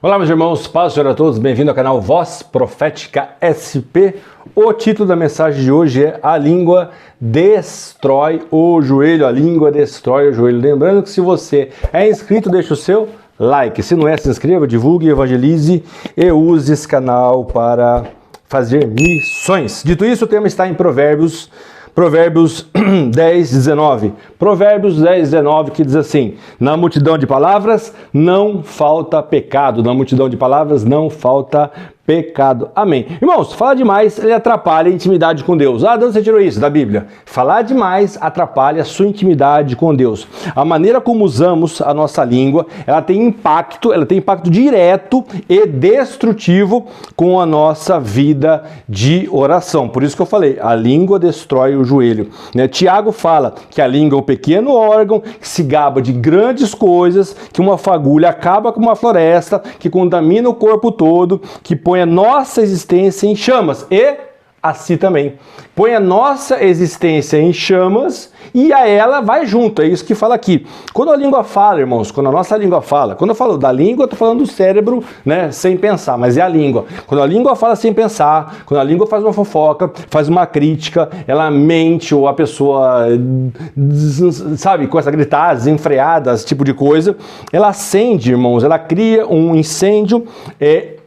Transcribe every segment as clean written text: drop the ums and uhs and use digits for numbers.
Olá, meus irmãos, paz do Senhor a todos, bem-vindo ao canal Voz Profética SP. O título da mensagem de hoje é A Língua Destrói o Joelho, a língua destrói o joelho. Lembrando que se você é inscrito, deixa o seu like. Se não é, se inscreva, divulgue, evangelize e use esse canal para fazer missões. Dito isso, o tema está em Provérbios 10, 19. Provérbios 10, 19, que diz assim: na multidão de palavras não falta pecado. Na multidão de palavras não falta pecado. Amém. Irmãos, falar demais, ele atrapalha a intimidade com Deus. Ah, de onde você tirou isso? Da Bíblia. Falar demais atrapalha a sua intimidade com Deus. A maneira como usamos a nossa língua, ela tem impacto direto e destrutivo com a nossa vida de oração. Por isso que eu falei, a língua destrói o joelho. Tiago fala que a língua é um pequeno órgão que se gaba de grandes coisas, que uma fagulha acaba com uma floresta, que contamina o corpo todo, que põe a nossa existência em chamas e assim também. Põe a nossa existência em chamas e a ela vai junto, é isso que fala aqui. Quando a língua fala, irmãos, quando a nossa língua fala, quando eu falo da língua, eu estou falando do cérebro, né, sem pensar, mas é a língua. Quando a língua fala sem pensar, quando a língua faz uma fofoca, faz uma crítica, ela mente ou a pessoa, sabe, começa a gritar, desenfreada, esse tipo de coisa, ela acende, irmãos, ela cria um incêndio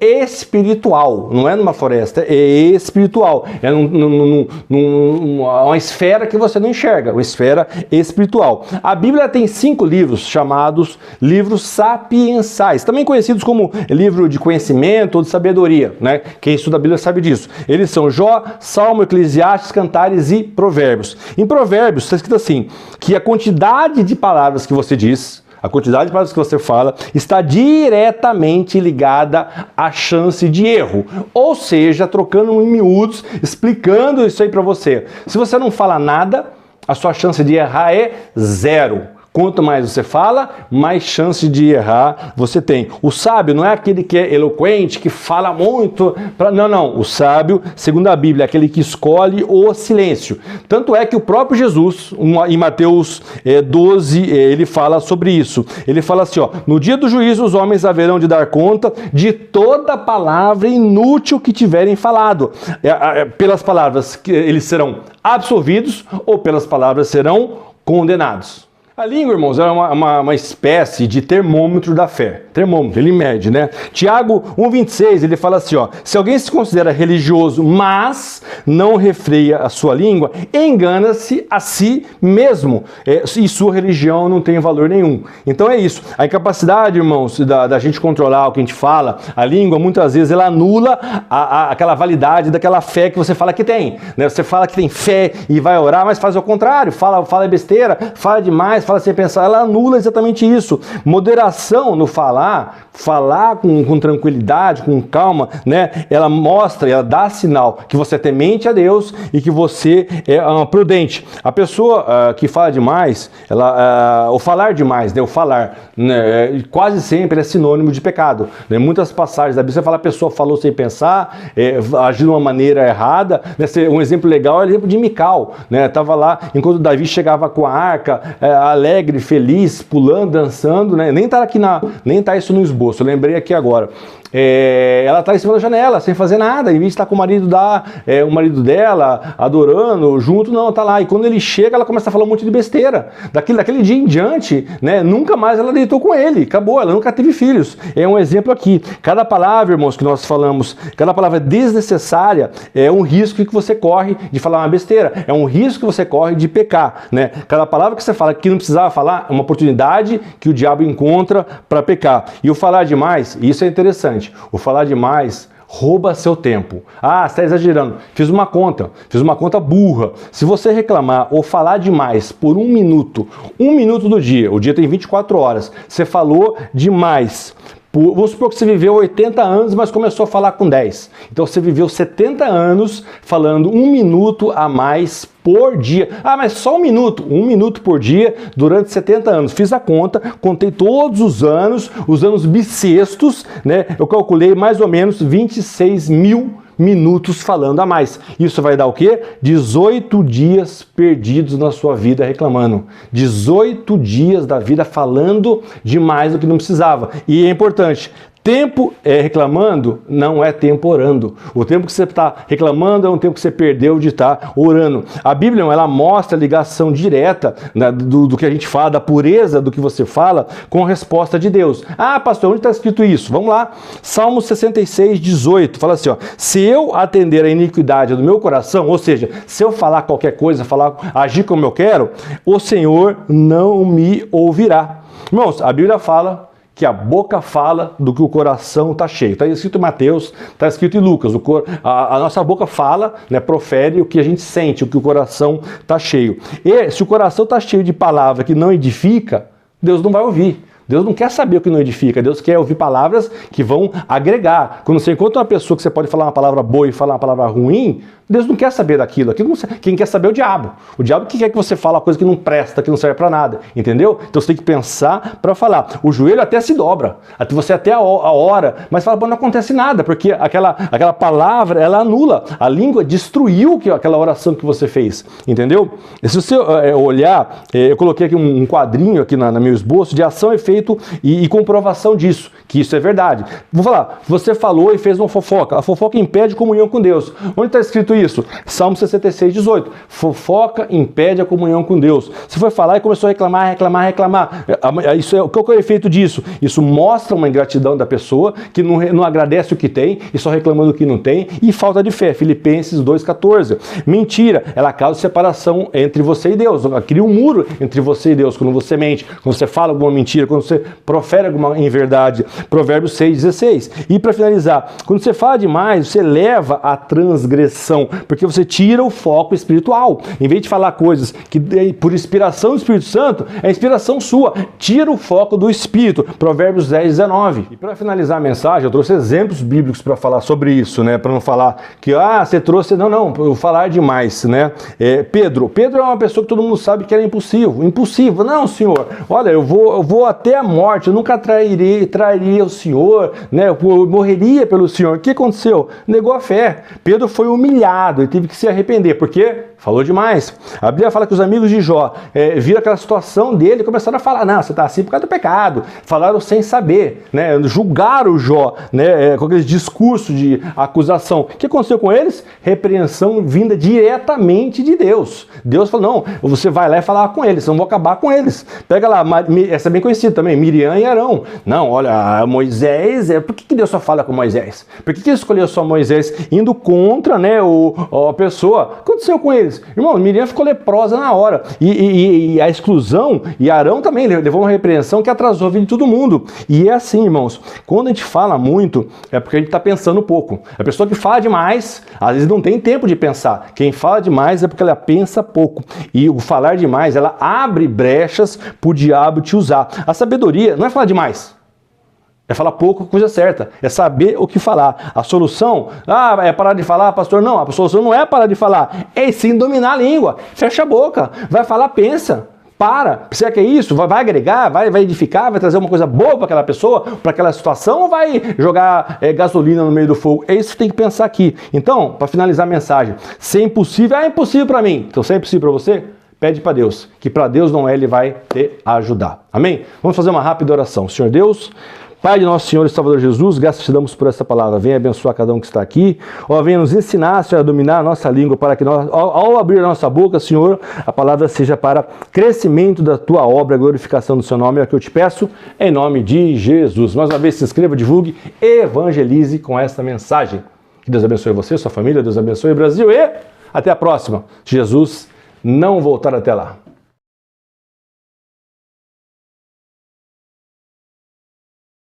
espiritual, não é numa floresta, é espiritual, é uma esfera que você não enxerga, uma esfera espiritual. A Bíblia tem 5 livros chamados livros sapiensais, também conhecidos como livro de conhecimento ou de sabedoria, né? Quem estuda a Bíblia sabe disso. Eles são Jó, Salmo, Eclesiastes, Cantares e Provérbios. Em Provérbios está escrito assim, que a quantidade de palavras que você diz, a quantidade de palavras que você fala está diretamente ligada à chance de erro. Ou seja, trocando em miúdos, explicando isso aí para você. Se você não fala nada, a sua chance de errar é 0. Quanto mais você fala, mais chance de errar você tem. O sábio não é aquele que é eloquente, que fala muito. Não. O sábio, segundo a Bíblia, é aquele que escolhe o silêncio. Tanto é que o próprio Jesus, em Mateus 12, ele fala sobre isso. Ele fala assim, ó, no dia do juízo os homens haverão de dar conta de toda palavra inútil que tiverem falado. Pelas palavras eles serão absolvidos ou pelas palavras serão condenados. A língua, irmãos, é uma espécie de termômetro da fé. Termômetro, ele mede, né? Tiago 1,26, ele fala assim, ó, se alguém se considera religioso, mas não refreia a sua língua, engana-se a si mesmo, e sua religião não tem valor nenhum. Então é isso. A incapacidade, irmãos, da gente controlar o que a gente fala, a língua, muitas vezes, ela anula aquela validade daquela fé que você fala que tem, né? Você fala que tem fé e vai orar, mas faz o contrário, fala besteira, fala demais, fala sem pensar, ela anula exatamente isso. Moderação no falar com tranquilidade, com calma, né? Ela mostra, ela dá sinal que você é temente a Deus e que você é prudente. A pessoa que fala demais, o falar demais, né? O falar, né? Quase sempre é sinônimo de pecado, né? Muitas passagens da Bíblia, você fala a pessoa falou sem pensar, agiu de uma maneira errada, né? Um exemplo legal é o exemplo de Mical, né? Estava lá, enquanto Davi chegava com a arca, alegre, feliz, pulando, dançando, né? Nem tá isso no esboço, eu lembrei aqui agora. Ela está em cima da janela, sem fazer nada, em vez de estar com o marido dela, adorando, junto, não, tá lá. E quando ele chega, ela começa a falar um monte de besteira. Daquele dia em diante, né, nunca mais ela deitou com ele, acabou, ela nunca teve filhos. É um exemplo aqui. Cada palavra, irmãos, que nós falamos, cada palavra desnecessária é um risco que você corre de falar uma besteira, é um risco que você corre de pecar, né? Cada palavra que você fala que não precisava falar, é uma oportunidade que o diabo encontra para pecar. E o falar demais, isso é interessante. O falar demais rouba seu tempo. Ah, você está exagerando. Fiz uma conta burra. Se você reclamar ou falar demais por 1 minuto do dia, o dia tem 24 horas, você falou demais. Vamos supor que você viveu 80 anos, mas começou a falar com 10. Então você viveu 70 anos falando 1 minuto a mais por dia. Ah, mas só 1 minuto por dia durante 70 anos. Fiz a conta, contei todos os anos bissextos, né? Eu calculei mais ou menos 26 mil minutos falando a mais. Isso vai dar o quê? 18 dias perdidos na sua vida reclamando. 18 dias da vida falando demais do que não precisava. E é importante, Tempo reclamando não é tempo orando. O tempo que você está reclamando é um tempo que você perdeu de estar orando. A Bíblia, ela mostra a ligação direta, né, do que a gente fala, da pureza do que você fala, com a resposta de Deus. Ah, pastor, onde está escrito isso? Vamos lá. Salmo 66, 18. Fala assim, ó, se eu atender a iniquidade do meu coração, ou seja, se eu falar qualquer coisa, agir como eu quero, o Senhor não me ouvirá. Irmãos, a Bíblia fala que a boca fala do que o coração está cheio. Está escrito em Mateus, está escrito em Lucas. A nossa boca fala, né, profere o que a gente sente, o que o coração está cheio. E se o coração está cheio de palavra que não edifica, Deus não vai ouvir. Deus não quer saber o que não edifica, Deus quer ouvir palavras que vão agregar. Quando você encontra uma pessoa que você pode falar uma palavra boa e falar uma palavra ruim, Deus não quer saber daquilo. Quem quer saber é o diabo. O diabo que quer que você fale uma coisa que não presta, que não serve para nada, entendeu? Então você tem que pensar para falar. O joelho até se dobra, você até a hora, mas fala, não acontece nada, porque aquela palavra, ela anula. A língua destruiu aquela oração que você fez, entendeu? E se você olhar, eu coloquei aqui um quadrinho aqui no meu esboço de ação, efeito e comprovação disso, que isso é verdade. Vou falar, você falou e fez uma fofoca. A fofoca impede comunhão com Deus. Onde está escrito isso? Salmo 66, 18. Fofoca impede a comunhão com Deus. Você foi falar e começou a reclamar. Qual que é o efeito disso? Isso mostra uma ingratidão da pessoa, que não agradece o que tem e só reclama do que não tem, e falta de fé. Filipenses 2,14. Mentira, ela causa separação entre você e Deus. Ela cria um muro entre você e Deus quando você mente, quando você fala alguma mentira, quando você profere alguma inverdade. Provérbios 6,16. E para finalizar, quando você fala demais, você leva à transgressão, porque você tira o foco espiritual. Em vez de falar coisas que por inspiração do Espírito Santo, é inspiração sua. Tira o foco do Espírito. Provérbios 10,19. E para finalizar a mensagem, eu trouxe exemplos bíblicos para falar sobre isso, né? Para não falar que, você trouxe... Não, eu falar demais, né? Pedro é uma pessoa que todo mundo sabe que era impulsivo. Não, senhor, olha, eu vou até a morte, eu nunca trairia o Senhor, né? Eu morreria pelo Senhor. O que aconteceu? Negou a fé. Pedro foi humilhado e teve que se arrepender, porque falou demais. A Bíblia fala que os amigos de Jó viram aquela situação dele e começaram a falar, não, você está assim por causa do pecado. Falaram sem saber, né? Julgaram o Jó, né? Com aquele discurso de acusação. O que aconteceu com eles? Repreensão vinda diretamente de Deus. Deus falou, não, você vai lá e falar com eles, eu não vou acabar com eles. Pega lá, essa é bem conhecida também, Miriam e Arão. Não, olha, Moisés, por que Deus só fala com Moisés? Por que ele escolheu só Moisés indo contra, né, a pessoa? O que aconteceu com eles? Irmão, Miriam ficou leprosa na hora. E a exclusão, e Arão também levou uma repreensão que atrasou a vida de todo mundo. E é assim, irmãos, quando a gente fala muito, é porque a gente está pensando pouco. A pessoa que fala demais, às vezes não tem tempo de pensar. Quem fala demais é porque ela pensa pouco. E o falar demais, ela abre brechas para o diabo te usar. A sabedoria não é falar demais. É falar pouco, coisa certa. É saber o que falar. A solução, é parar de falar, pastor? Não, a solução não é parar de falar. É sim dominar a língua. Fecha a boca. Vai falar, pensa. Para. Você quer isso? Vai agregar? Vai edificar? Vai trazer uma coisa boa para aquela pessoa? Para aquela situação? Ou vai jogar gasolina no meio do fogo? É isso que tem que pensar aqui. Então, para finalizar a mensagem, se é impossível, é impossível para mim. Então, se é impossível para você, pede para Deus. Que para Deus não é, Ele vai te ajudar. Amém? Vamos fazer uma rápida oração. Senhor Deus, Pai de nosso Senhor e Salvador Jesus, graças te damos por essa palavra. Venha abençoar cada um que está aqui. Venha nos ensinar, Senhor, a dominar a nossa língua, para que nós, ao abrir a nossa boca, Senhor, a palavra seja para crescimento da tua obra, glorificação do seu nome. É o que eu te peço, em nome de Jesus. Mais uma vez, se inscreva, divulgue, evangelize com esta mensagem. Que Deus abençoe você, sua família, Deus abençoe o Brasil e até a próxima. Se Jesus não voltar até lá.